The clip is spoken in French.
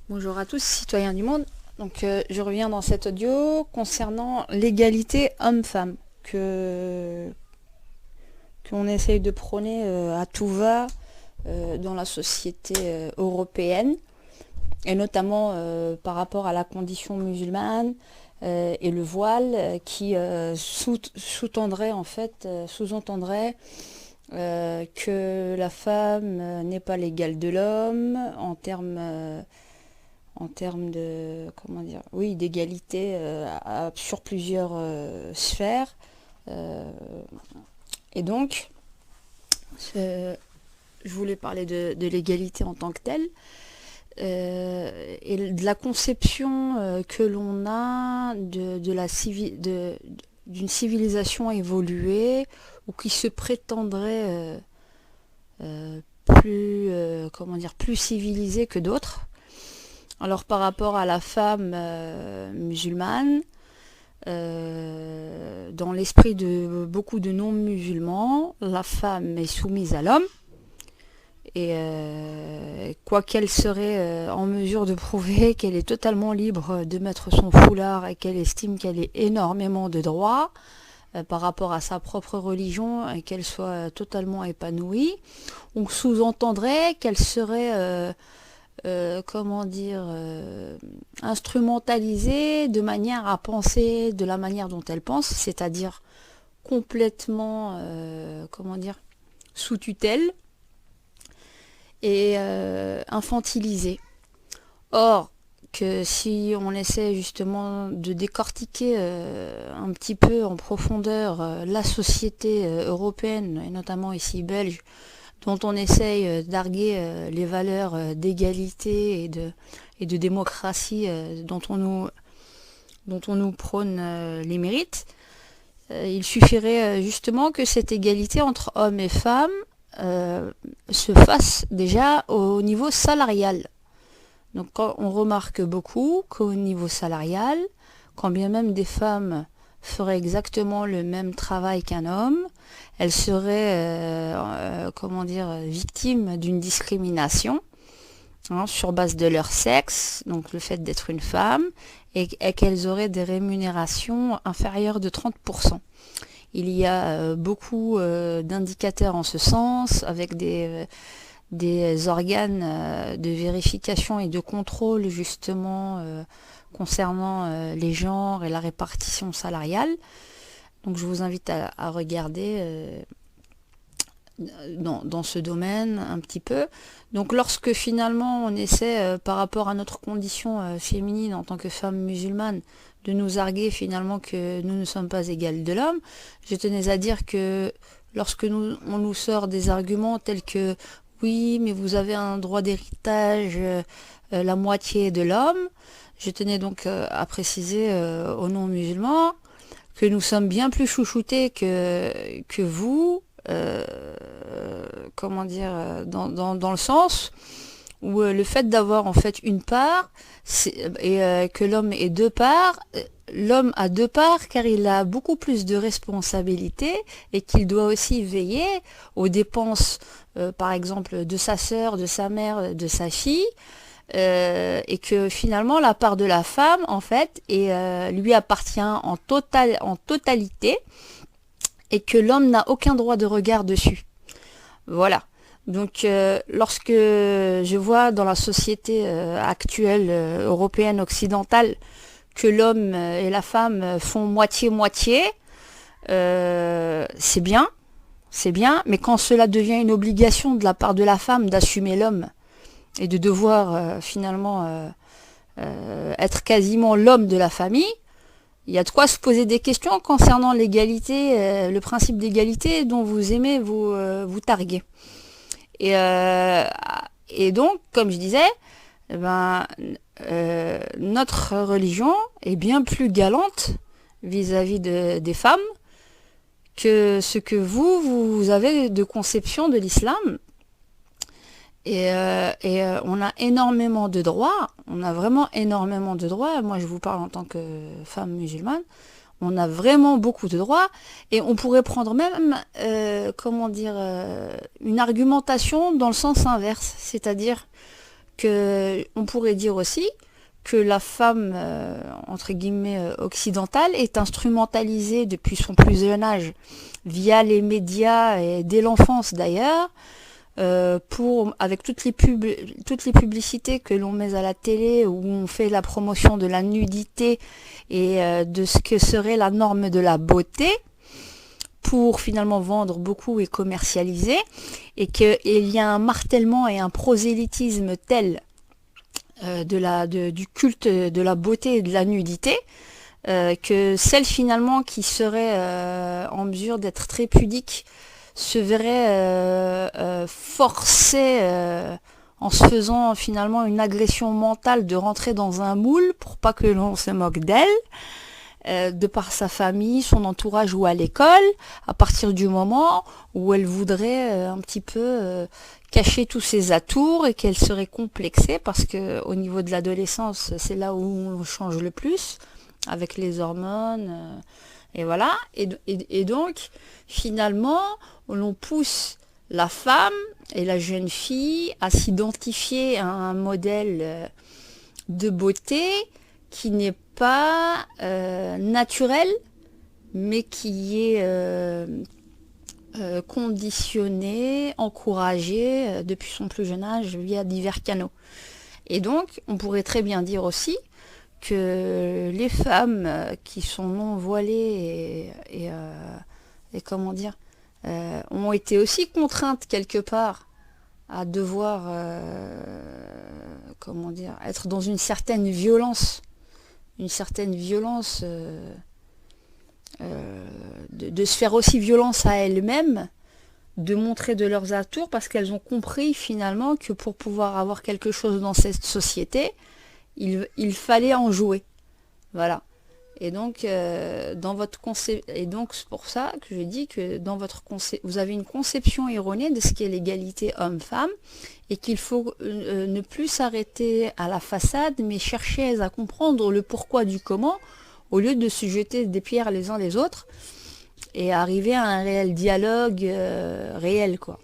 Bonjour à tous, citoyens du monde. Donc, je reviens dans cet audio concernant l'égalité homme-femme qu'on essaye de prôner à tout va dans la société européenne, et notamment par rapport à la condition musulmane et le voile qui sous-tendrait en fait sous-entendrait que la femme n'est pas l'égale de l'homme en termes de, comment dire, oui, d'égalité sur plusieurs sphères. Euh, et donc, je voulais parler de l'égalité en tant que telle et de la conception que l'on a d'une civilisation évoluée ou qui se prétendrait comment dire, plus civilisée que d'autres. Alors par rapport à la femme musulmane, dans l'esprit de beaucoup de non-musulmans, la femme est soumise à l'homme et quoi qu'elle serait en mesure de prouver qu'elle est totalement libre de mettre son foulard et qu'elle estime qu'elle ait énormément de droits par rapport à sa propre religion et qu'elle soit totalement épanouie, on sous-entendrait qu'elle serait comment dire, instrumentalisée de manière à penser de la manière dont elle pense, c'est-à-dire complètement, comment dire, sous tutelle et infantilisée. Or, que si on essaie justement de décortiquer un petit peu en profondeur la société européenne, et notamment ici belge, dont on essaye d'arguer les valeurs d'égalité et de démocratie dont on nous prône les mérites, il suffirait justement que cette égalité entre hommes et femmes se fasse déjà au niveau salarial. Donc on remarque beaucoup qu'au niveau salarial, quand bien même des femmes feraient exactement le même travail qu'un homme, elles seraient comment dire, victimes d'une discrimination sur base de leur sexe, donc le fait d'être une femme, et qu'elles auraient des rémunérations inférieures de 30%. Il y a beaucoup d'indicateurs en ce sens, avec des organes de vérification et de contrôle justement concernant les genres et la répartition salariale. Donc je vous invite à regarder dans ce domaine un petit peu. Donc lorsque finalement on essaie par rapport à notre condition féminine en tant que femme musulmane de nous arguer finalement que nous ne sommes pas égales de l'homme, je tenais à dire que lorsque on nous sort des arguments tels que oui mais vous avez un droit d'héritage la moitié de l'homme, je tenais donc à préciser aux non-musulmans que nous sommes bien plus chouchoutés que vous, comment dire, dans le sens où le fait d'avoir en fait une part et que l'homme ait deux parts, l'homme a deux parts car il a beaucoup plus de responsabilités et qu'il doit aussi veiller aux dépenses, par exemple, de sa sœur, de sa mère, de sa fille. Et que finalement la part de la femme en fait lui appartient en totalité et que l'homme n'a aucun droit de regard dessus. Voilà. Donc lorsque je vois dans la société actuelle européenne occidentale que l'homme et la femme font moitié-moitié, c'est bien, mais quand cela devient une obligation de la part de la femme d'assumer l'homme, et de devoir finalement être quasiment l'homme de la famille, il y a de quoi se poser des questions concernant l'égalité, le principe d'égalité dont vous aimez vous targuer. Et donc, comme je disais, notre religion est bien plus galante vis-à-vis des femmes que ce que vous avez de conception de l'islam. Et on a énormément de droits, on a vraiment énormément de droits. Moi je vous parle en tant que femme musulmane, on a vraiment beaucoup de droits et on pourrait prendre même, comment dire, une argumentation dans le sens inverse, c'est-à-dire que on pourrait dire aussi que la femme, entre guillemets, occidentale est instrumentalisée depuis son plus jeune âge, via les médias et dès l'enfance d'ailleurs, avec toutes les publicités que l'on met à la télé, où on fait la promotion de la nudité et de ce que serait la norme de la beauté, pour finalement vendre beaucoup et commercialiser, et qu'il y a un martèlement et un prosélytisme tel du culte de la beauté et de la nudité, que celle finalement qui serait en mesure d'être très pudique se verrait forcée, en se faisant finalement une agression mentale, de rentrer dans un moule pour pas que l'on se moque d'elle, de par sa famille, son entourage ou à l'école, à partir du moment où elle voudrait un petit peu cacher tous ses atours, et qu'elle serait complexée, parce que au niveau de l'adolescence, c'est là où on change le plus, avec les hormones, et voilà. Et donc, finalement, l'on pousse la femme et la jeune fille à s'identifier à un modèle de beauté qui n'est pas naturel, mais qui est conditionné, encouragé depuis son plus jeune âge via divers canaux. Et donc, on pourrait très bien dire aussi que les femmes qui sont non voilées et comment dire, ont été aussi contraintes quelque part à devoir comment dire, être dans une certaine violence de se faire aussi violence à elles-mêmes, de montrer de leurs atours, parce qu'elles ont compris finalement que pour pouvoir avoir quelque chose dans cette société, il fallait en jouer. Voilà. Et donc, c'est pour ça que je dis que dans votre vous avez une conception erronée de ce qu'est l'égalité homme-femme, et qu'il faut ne plus s'arrêter à la façade, mais chercher à comprendre le pourquoi du comment, au lieu de se jeter des pierres les uns les autres, et arriver à un réel dialogue réel, quoi.